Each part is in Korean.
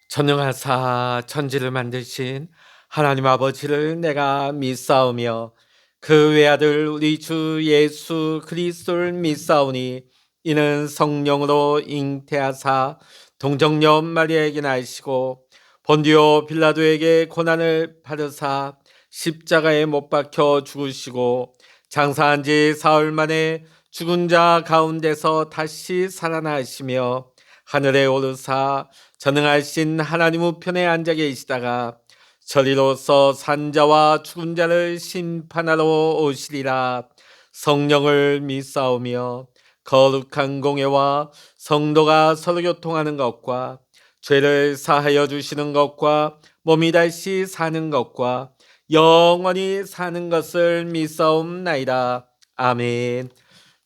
전능하사 천지를 만드신 하나님 아버지를 내가 믿사오며 그 외아들 우리 주 예수 그리스도를 믿사오니 이는 성령으로 잉태하사 동정녀 마리아에게 나시고 본디오 빌라도에게 고난을 받으사 십자가에 못 박혀 죽으시고 장사한 지 사흘 만에 죽은 자 가운데서 다시 살아나시며 하늘에 오르사 전능하신 하나님 우편에 앉아 계시다가 저리로서 산자와 죽은 자를 심판하러 오시리라. 성령을 믿사오며 거룩한 공예와 성도가 서로 교통하는 것과 죄를 사하여 주시는 것과 몸이 다시 사는 것과 영원히 사는 것을 믿사옵나이다. 아멘.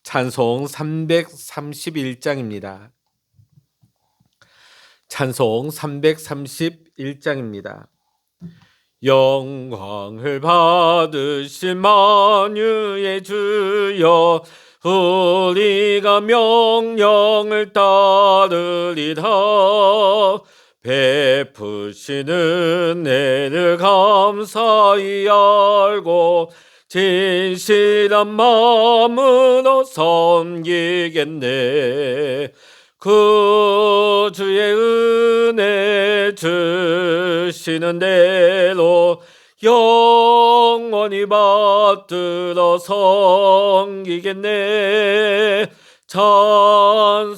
찬송 331장입니다. 찬송 331장입니다. 영광을 받으실 만유의 주여, 우리가 명령을 따르리라. 베푸시는 은혜를 감사히 알고 진실한 마음으로 섬기겠네. 그 주의 은혜 주시는 대로 영원히 받들어 섬기겠네. 찬송하겠네,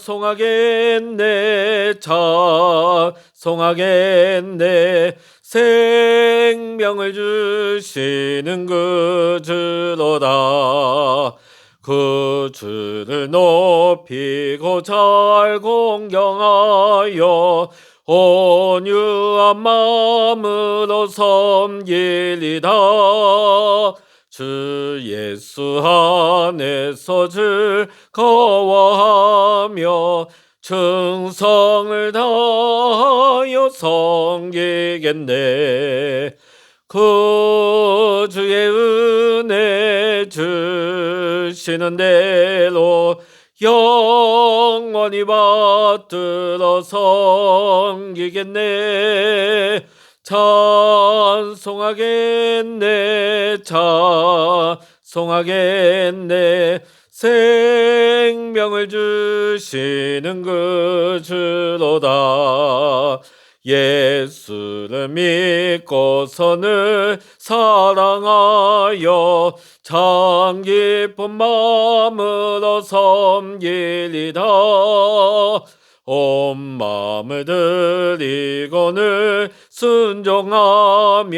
찬송하겠네. 생명을 주시는 그 주로다. 그 주를 높이고 잘 공경하여 온유한 마음으로 섬기리다. 주 예수 안에서 즐거워하며 충성을 다하여 섬기겠네. 그 주의 은혜 주시는 대로 영원히 받들어 섬기겠네. 찬송하겠네, 찬송하겠네. 생명을 주시는 그 주로다. 예수를 믿고서는 사랑하여 참 깊은 마음으로 섬기리다. 온 마음을 드리고는 순종하며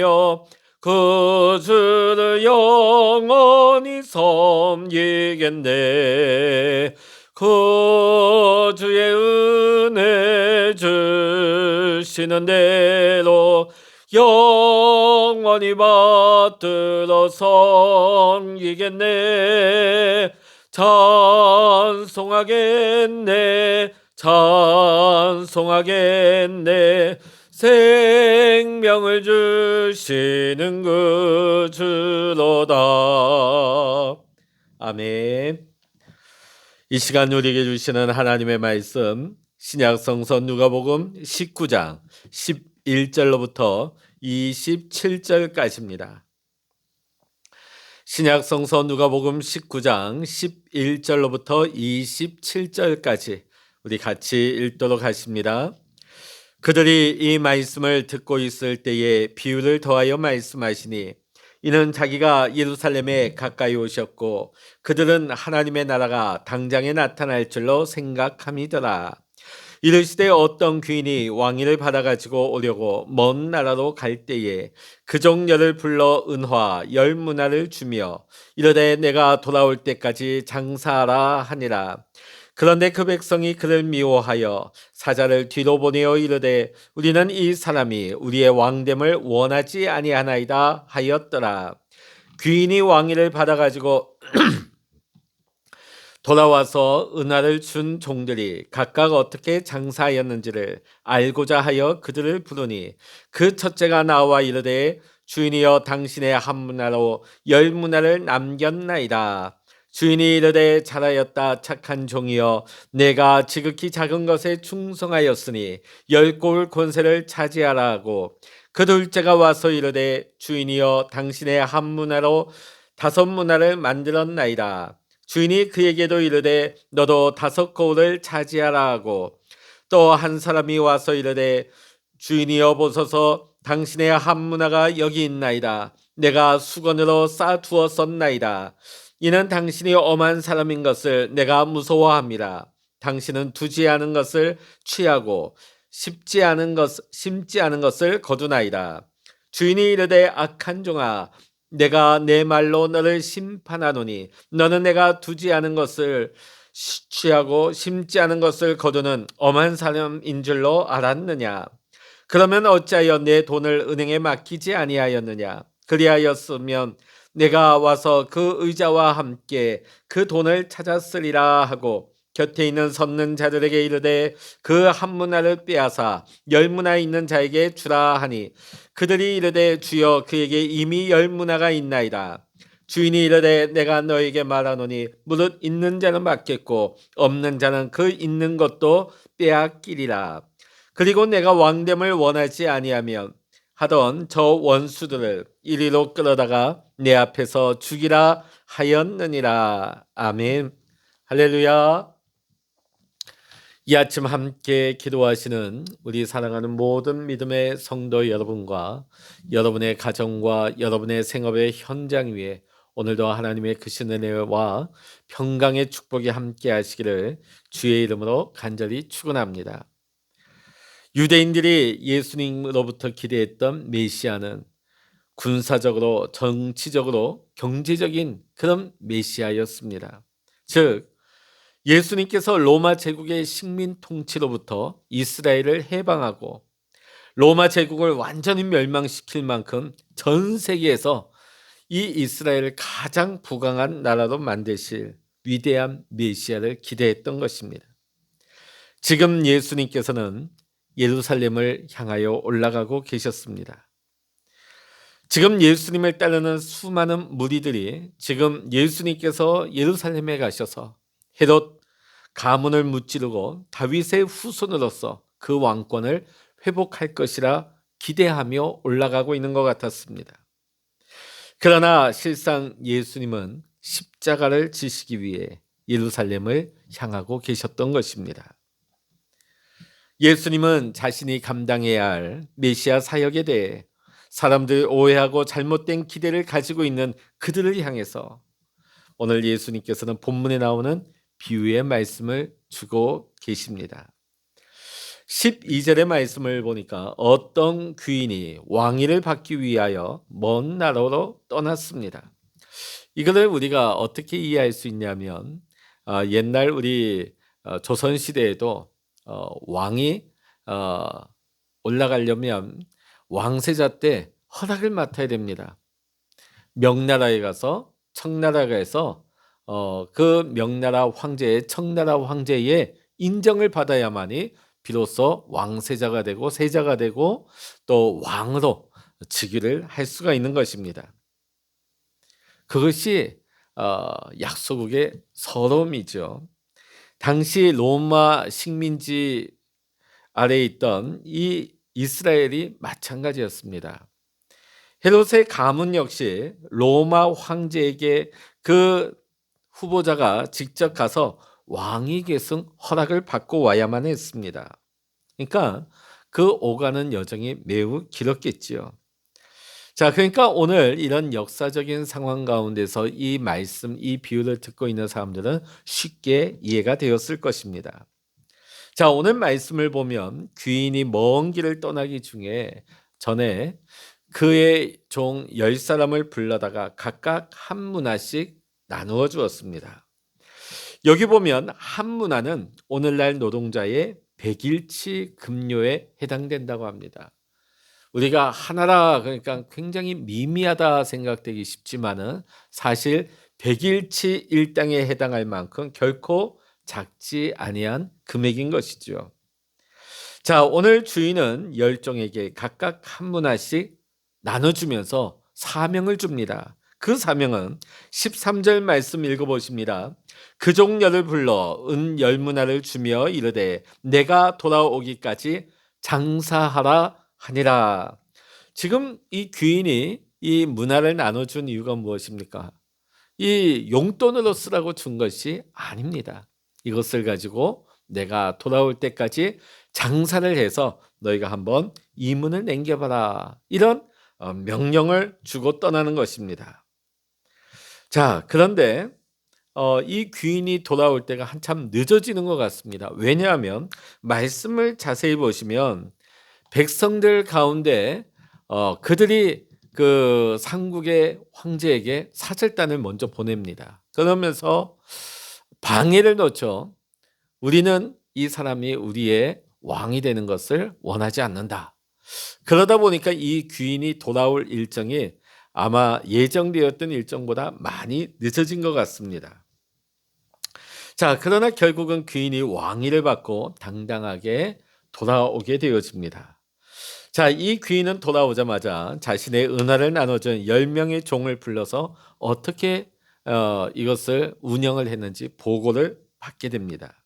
그 주를 영원히 섬기겠네. 그 주의 은혜 주시는 대로 영원히 받들어 섬기겠네. 찬송하겠네, 찬송하겠네. 생명을 주시는 그 주로다. 아멘. 이 시간 우리에게 주시는 하나님의 말씀, 신약성서 누가복음 19장 11절로부터 27절까지입니다. 신약성서 누가복음 19장 11절로부터 27절까지 우리 같이 읽도록 하십니다. 그들이 이 말씀을 듣고 있을 때에 비유를 더하여 말씀하시니 이는 자기가 예루살렘에 가까이 오셨고 그들은 하나님의 나라가 당장에 나타날 줄로 생각함이더라. 이르시되 어떤 귀인이 왕위를 받아가지고 오려고 먼 나라로 갈 때에 그 종려를 불러 은화 10문화를 주며 이르되 내가 돌아올 때까지 장사하라 하니라. 그런데 그 백성이 그를 미워하여 사자를 뒤로 보내어 이르되 우리는 이 사람이 우리의 왕됨을 원하지 아니하나이다 하였더라. 귀인이 왕위를 받아가지고 돌아와서 은화를 준 종들이 각각 어떻게 장사하였는지를 알고자 하여 그들을 부르니 그 첫째가 나와 이르되 주인이여 당신의 한 문화로 10문화를 남겼나이다. 주인이 이르되 잘하였다 착한 종이여 내가 지극히 작은 것에 충성하였으니 10골 권세를 차지하라 하고 그 둘째가 와서 이르되 주인이여 당신의 한 문화로 5문화를 만들었나이다. 주인이 그에게도 이르되 너도 5고을을 차지하라 하고 또 한 사람이 와서 이르되 주인이여 보소서 당신의 한 문화가 여기 있나이다. 내가 수건으로 쌓아두었었나이다. 이는 당신이 엄한 사람인 것을 내가 무서워합니다. 당신은 두지 않은 것을 취하고 심지 않은 것을 거두나이다. 주인이 이르되 악한 종아 내가 내 말로 너를 심판하노니 너는 내가 두지 않은 것을 취하고 심지 않은 것을 거두는 엄한 사람인 줄로 알았느냐? 그러면 어찌하여 내 돈을 은행에 맡기지 아니하였느냐? 그리하였으면 내가 와서 그 의자와 함께 그 돈을 찾았으리라 하고 곁에 있는 섰는 자들에게 이르되 그 한 문화를 빼앗아 10문화 있는 자에게 주라 하니 그들이 이르되 주여 그에게 이미 10문화가 있나이다. 주인이 이르되 내가 너에게 말하노니 무릇 있는 자는 맡겠고 없는 자는 그 있는 것도 빼앗기리라. 그리고 내가 왕됨을 원하지 아니하면 하던 저 원수들을 이리로 끌어다가 내 앞에서 죽이라 하였느니라. 아멘. 할렐루야. 이 아침 함께 기도하시는 우리 사랑하는 모든 믿음의 성도 여러분과 여러분의 가정과 여러분의 생업의 현장 위에 오늘도 하나님의 크신 은혜와 평강의 축복이 함께 하시기를 주의 이름으로 간절히 축원합니다. 유대인들이 예수님으로부터 기대했던 메시아는 군사적으로, 정치적으로, 경제적인 그런 메시아였습니다. 즉 예수님께서 로마 제국의 식민 통치로부터 이스라엘을 해방하고 로마 제국을 완전히 멸망시킬 만큼 전 세계에서 이 이스라엘을 가장 부강한 나라로 만드실 위대한 메시아를 기대했던 것입니다. 지금 예수님께서는 예루살렘을 향하여 올라가고 계셨습니다. 지금 예수님을 따르는 수많은 무리들이 지금 예수님께서 예루살렘에 가셔서 헤롯 가문을 무찌르고 다윗의 후손으로서 그 왕권을 회복할 것이라 기대하며 올라가고 있는 것 같았습니다. 그러나 실상 예수님은 십자가를 지시기 위해 예루살렘을 향하고 계셨던 것입니다. 예수님은 자신이 감당해야 할 메시아 사역에 대해 사람들이 오해하고 잘못된 기대를 가지고 있는 그들을 향해서 오늘 예수님께서는 본문에 나오는 비유의 말씀을 주고 계십니다. 12절의 말씀을 보니까 어떤 귀인이 왕위를 받기 위하여 먼 나라로 떠났습니다. 이것을 우리가 어떻게 이해할 수 있냐면 옛날 우리 조선시대에도 왕이 올라가려면 왕세자 때 허락을 맡아야 됩니다. 명나라에 가서 청나라에 가서 그 명나라 황제의 청나라 황제의 인정을 받아야만이 비로소 왕세자가 되고 세자가 되고 또 왕으로 즉위를 할 수가 있는 것입니다. 그것이 약소국의 서름이죠. 당시 로마 식민지 아래에 있던 이 이스라엘이 마찬가지였습니다. 헤롯의 가문 역시 로마 황제에게 그 후보자가 직접 가서 왕위 계승 허락을 받고 와야만 했습니다. 그러니까 그 오가는 여정이 매우 길었겠지요. 자, 그러니까 오늘 이런 역사적인 상황 가운데서 이 말씀, 이 비유를 듣고 있는 사람들은 쉽게 이해가 되었을 것입니다. 자, 오늘 말씀을 보면 귀인이 먼 길을 떠나기 전에 그의 종 10사람을 불러다가 각각 한 문화씩 나누어 주었습니다. 여기 보면 한 문화는 오늘날 노동자의 100일치 급료에 해당된다고 합니다. 우리가 하나라 그러니까 굉장히 미미하다 생각되기 쉽지만은 사실 100일치 일당에 해당할 만큼 결코 작지 아니한 금액인 것이죠. 자, 오늘 주인은 열종에게 각각 한 문화씩 나눠주면서 사명을 줍니다. 그 사명은 13절 말씀 읽어보십니다. 그 종려를 불러 은 열문화를 주며 이르되 내가 돌아오기까지 장사하라 하니라. 지금 이 귀인이 이 문화를 나눠준 이유가 무엇입니까? 이 용돈으로 쓰라고 준 것이 아닙니다. 이것을 가지고 내가 돌아올 때까지 장사를 해서 너희가 한번 이문을 남겨봐라. 이런 명령을 주고 떠나는 것입니다. 자, 그런데 이 귀인이 돌아올 때가 한참 늦어지는 것 같습니다. 왜냐하면 말씀을 자세히 보시면 백성들 가운데 그들이 그 상국의 황제에게 사절단을 먼저 보냅니다. 그러면서 방해를 놓죠. 우리는 이 사람이 우리의 왕이 되는 것을 원하지 않는다. 그러다 보니까 이 귀인이 돌아올 일정이 아마 예정되었던 일정보다 많이 늦어진 것 같습니다. 자, 그러나 결국은 귀인이 왕위를 받고 당당하게 돌아오게 되어집니다. 자, 이 귀인은 돌아오자마자 자신의 은화를 나눠준 10명의 종을 불러서 어떻게 이것을 운영을 했는지 보고를 받게 됩니다.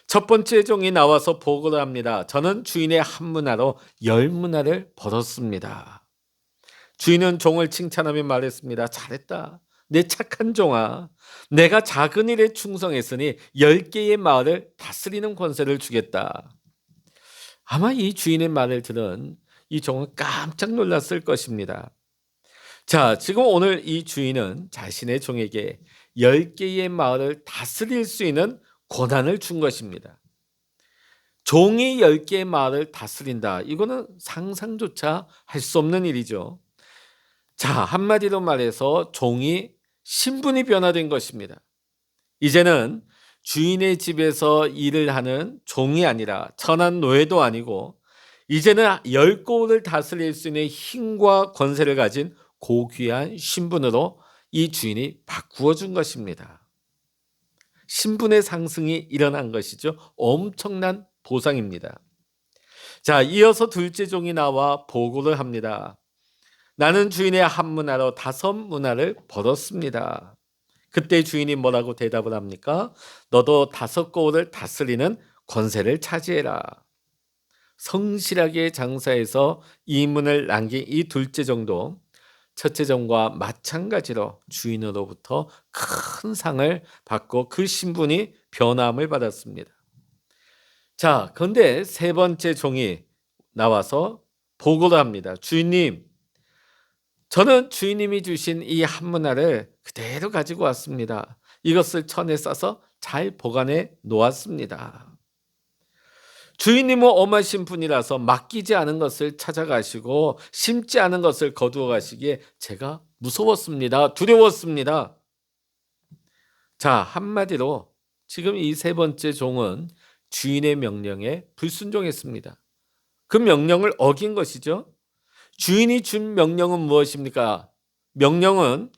첫 번째 종이 나와서 보고를 합니다. 저는 주인의 한 문화로 10문화를 벌었습니다. 주인은 종을 칭찬하며 말했습니다. 잘했다. 내 착한 종아. 내가 작은 일에 충성했으니 10개의 마을을 다스리는 권세를 주겠다. 아마 이 주인의 말을 들은 이 종은 깜짝 놀랐을 것입니다. 자, 지금 오늘 이 주인은 자신의 종에게 10개의 마을을 다스릴 수 있는 권한을 준 것입니다. 종이 10개의 마을을 다스린다. 이거는 상상조차 할 수 없는 일이죠. 자, 한마디로 말해서 종이 신분이 변화된 것입니다. 이제는 주인의 집에서 일을 하는 종이 아니라 천한 노예도 아니고 이제는 10곳을 다스릴 수 있는 힘과 권세를 가진 고귀한 신분으로 이 주인이 바꾸어 준 것입니다. 신분의 상승이 일어난 것이죠. 엄청난 보상입니다. 자, 이어서 둘째 종이 나와 보고를 합니다. 나는 주인의 한 문화로 5문화를 벌었습니다. 그때 주인이 뭐라고 대답을 합니까? 너도 5곳을 다스리는 권세를 차지해라. 성실하게 장사해서 이문을 남긴 이 둘째 종도 첫째 종과 마찬가지로 주인으로부터 큰 상을 받고 그 신분이 변함을 받았습니다. 자, 그런데 세 번째 종이 나와서 보고를 합니다. 주인님, 저는 주인님이 주신 이 한 문화를 그대로 가지고 왔습니다. 이것을 천에 싸서 잘 보관해 놓았습니다. 주인님은 엄하신 분이라서 맡기지 않은 것을 찾아가시고 심지 않은 것을 거두어 가시기에 제가 무서웠습니다. 두려웠습니다. 자, 한마디로 지금 이 세 번째 종은 주인의 명령에 불순종했습니다. 그 명령을 어긴 것이죠. 주인이 준 명령은 무엇입니까? 명령은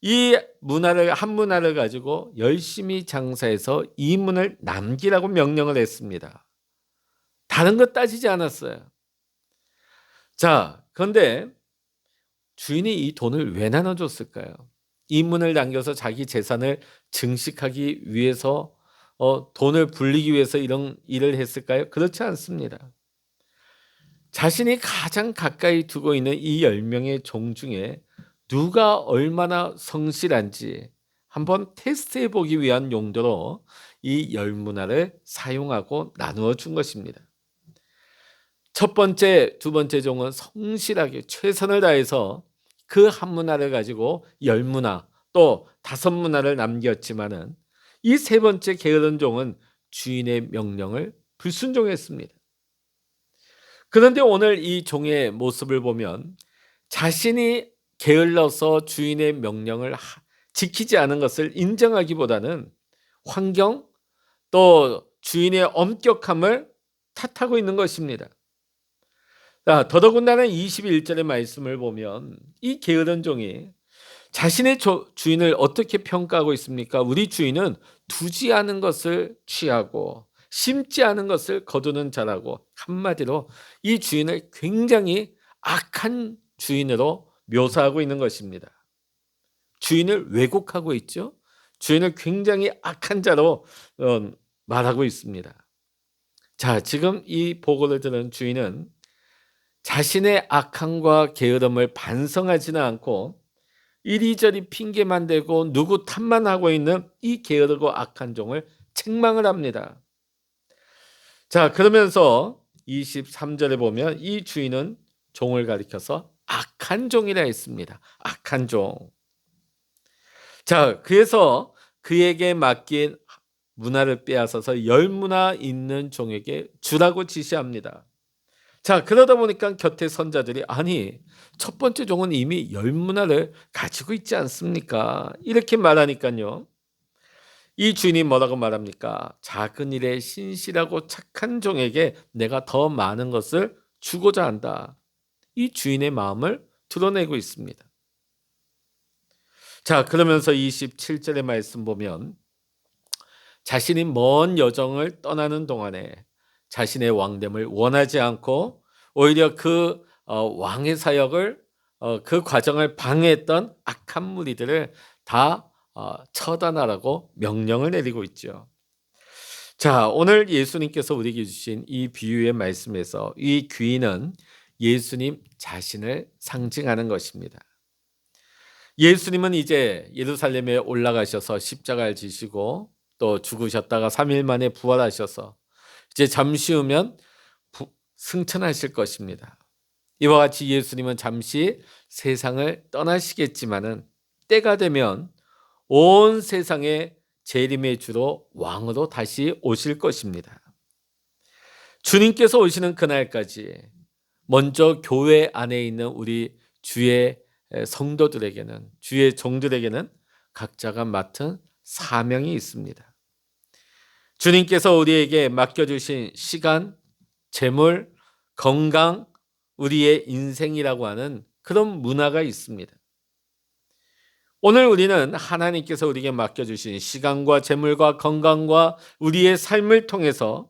이 문화를 한 문화를 가지고 열심히 장사해서 이 문을 남기라고 명령을 했습니다. 다른 것 따지지 않았어요. 자, 그런데 주인이 이 돈을 왜 나눠줬을까요? 이 문을 남겨서 자기 재산을 증식하기 위해서 돈을 불리기 위해서 이런 일을 했을까요? 그렇지 않습니다. 자신이 가장 가까이 두고 있는 이 10명의 종 중에 누가 얼마나 성실한지 한번 테스트해 보기 위한 용도로 이 10문화를 사용하고 나누어 준 것입니다. 첫 번째, 두 번째 종은 성실하게 최선을 다해서 그 한 문화를 가지고 10문화 또 5문화를 남겼지만은 이 세 번째 게으른 종은 주인의 명령을 불순종했습니다. 그런데 오늘 이 종의 모습을 보면 자신이 게을러서 주인의 명령을 지키지 않은 것을 인정하기보다는 환경 또 주인의 엄격함을 탓하고 있는 것입니다. 자, 더더군다나 21절의 말씀을 보면 이 게으른 종이 자신의 주인을 어떻게 평가하고 있습니까? 우리 주인은 두지 않은 것을 취하고 심지 않은 것을 거두는 자라고 한마디로 이 주인을 굉장히 악한 주인으로 묘사하고 있는 것입니다. 주인을 왜곡하고 있죠. 주인을 굉장히 악한 자로 말하고 있습니다. 자, 지금 이 보고를 들은 주인은 자신의 악함과 게으름을 반성하지는 않고 이리저리 핑계만 대고 누구 탓만 하고 있는 이 게으르고 악한 종을 책망을 합니다. 자, 그러면서 23절에 보면 이 주인은 종을 가리켜서 악한 종이라 했습니다. 악한 종. 자, 그래서 그에게 맡긴 문화를 빼앗아서 10문화 있는 종에게 주라고 지시합니다. 자, 그러다 보니까 곁에 선자들이 아니, 첫 번째 종은 이미 10문화를 가지고 있지 않습니까? 이렇게 말하니까요. 이 주인이 뭐라고 말합니까? 작은 일에 신실하고 착한 종에게 내가 더 많은 것을 주고자 한다. 이 주인의 마음을 드러내고 있습니다. 자, 그러면서 27절의 말씀 보면 자신이 먼 여정을 떠나는 동안에 자신의 왕됨을 원하지 않고 오히려 그 왕의 사역을 그 과정을 방해했던 악한 무리들을 다 처단하라고 명령을 내리고 있죠. 자, 오늘 예수님께서 우리에게 주신 이 비유의 말씀에서 이 귀인은 예수님 자신을 상징하는 것입니다. 예수님은 이제 예루살렘에 올라가셔서 십자가를 지시고 또 죽으셨다가 3일 만에 부활하셔서 이제 잠시 후면 승천하실 것입니다. 이와 같이 예수님은 잠시 세상을 떠나시겠지만은 때가 되면 온 세상의 재림의 주로 왕으로 다시 오실 것입니다. 주님께서 오시는 그날까지 먼저 교회 안에 있는 우리 주의 성도들에게는, 주의 종들에게는 각자가 맡은 사명이 있습니다. 주님께서 우리에게 맡겨주신 시간, 재물, 건강, 우리의 인생이라고 하는 그런 문화가 있습니다. 오늘 우리는 하나님께서 우리에게 맡겨주신 시간과 재물과 건강과 우리의 삶을 통해서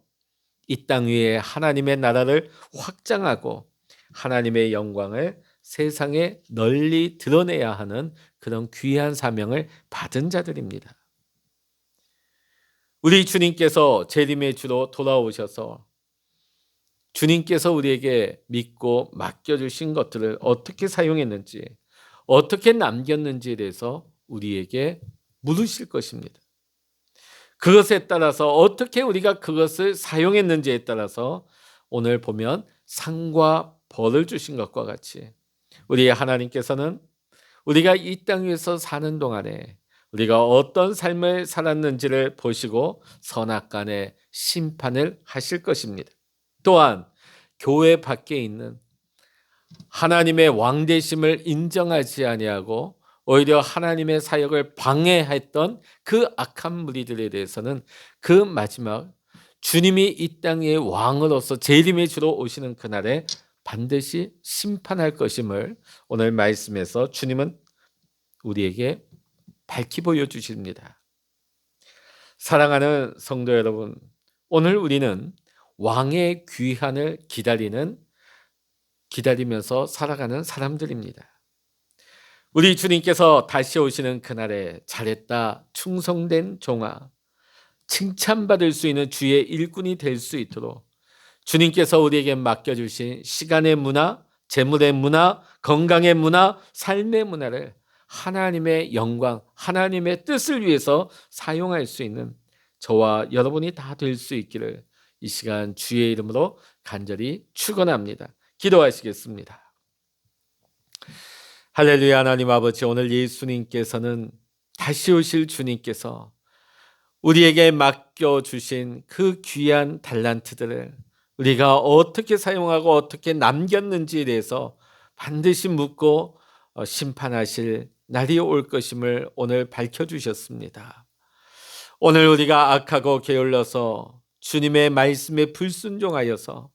이 땅 위에 하나님의 나라를 확장하고 하나님의 영광을 세상에 널리 드러내야 하는 그런 귀한 사명을 받은 자들입니다. 우리 주님께서 재림의 주로 돌아오셔서 주님께서 우리에게 믿고 맡겨주신 것들을 어떻게 사용했는지, 어떻게 남겼는지에 대해서 우리에게 물으실 것입니다. 그것에 따라서 어떻게 우리가 그것을 사용했는지에 따라서 오늘 보면 상과 벌을 주신 것과 같이 우리 하나님께서는 우리가 이 땅 위에서 사는 동안에 우리가 어떤 삶을 살았는지를 보시고 선악간의 심판을 하실 것입니다. 또한 교회 밖에 있는 하나님의 왕되심을 인정하지 아니하고 오히려 하나님의 사역을 방해했던 그 악한 무리들에 대해서는 그 마지막 주님이 이 땅의 왕으로서 재림의 주로 오시는 그날에 반드시 심판할 것임을 오늘 말씀에서 주님은 우리에게 밝히 보여주십니다. 사랑하는 성도 여러분, 오늘 우리는 왕의 귀환을 기다리면서 살아가는 사람들입니다. 우리 주님께서 다시 오시는 그날에 잘했다, 충성된 종아, 칭찬받을 수 있는 주의 일꾼이 될 수 있도록 주님께서 우리에게 맡겨주신 시간의 문화, 재물의 문화, 건강의 문화, 삶의 문화를 하나님의 영광, 하나님의 뜻을 위해서 사용할 수 있는 저와 여러분이 다 될 수 있기를 이 시간 주의 이름으로 간절히 축원합니다. 기도하시겠습니다. 할렐루야. 하나님 아버지, 오늘 예수님께서는 다시 오실 주님께서 우리에게 맡겨주신 그 귀한 달란트들을 우리가 어떻게 사용하고 어떻게 남겼는지에 대해서 반드시 묻고 심판하실 날이 올 것임을 오늘 밝혀주셨습니다. 오늘 우리가 악하고 게을러서 주님의 말씀에 불순종하여서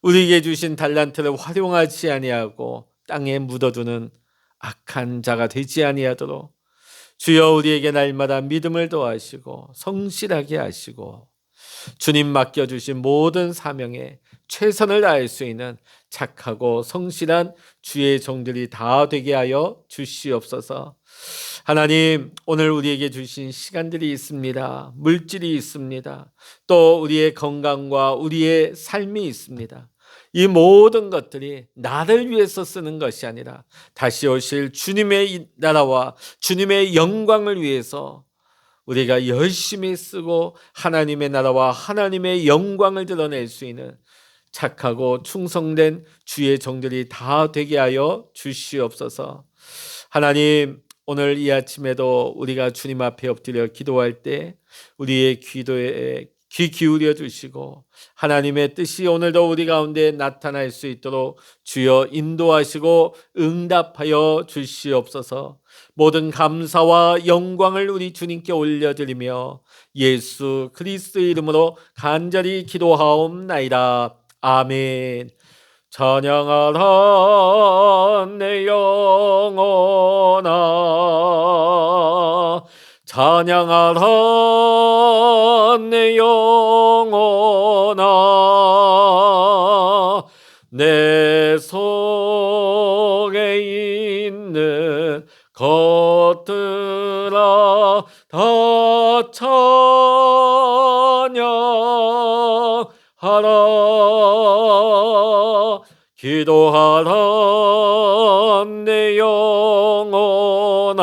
우리에게 주신 달란트를 활용하지 아니하고 땅에 묻어두는 악한 자가 되지 아니하도록 주여 우리에게 날마다 믿음을 더하시고 성실하게 하시고 주님 맡겨주신 모든 사명에 최선을 다할 수 있는 착하고 성실한 주의 종들이 다 되게 하여 주시옵소서. 하나님, 오늘 우리에게 주신 시간들이 있습니다. 물질이 있습니다. 또 우리의 건강과 우리의 삶이 있습니다. 이 모든 것들이 나를 위해서 쓰는 것이 아니라 다시 오실 주님의 나라와 주님의 영광을 위해서 우리가 열심히 쓰고 하나님의 나라와 하나님의 영광을 드러낼 수 있는 착하고 충성된 주의 종들이 다 되게 하여 주시옵소서. 하나님, 오늘 이 아침에도 우리가 주님 앞에 엎드려 기도할 때 우리의 기도에 귀 기울여 주시고 하나님의 뜻이 오늘도 우리 가운데 나타날 수 있도록 주여 인도하시고 응답하여 주시옵소서. 모든 감사와 영광을 우리 주님께 올려드리며 예수 그리스도의 이름으로 간절히 기도하옵나이다. 아멘. 찬양하라 내 영혼아, 찬양하라 내 영혼아, 내 속에 있는 것들아 다 찬양하라. 기도하라 내 영혼아,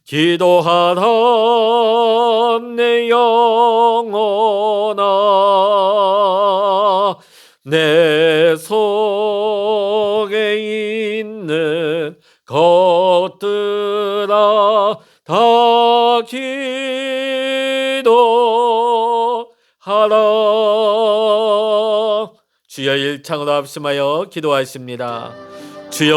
기도하라 내 영혼아, 내 속에 있는 것들아 다 기도하라. 주여 일창으로 합심하여 기도하십니다. 주여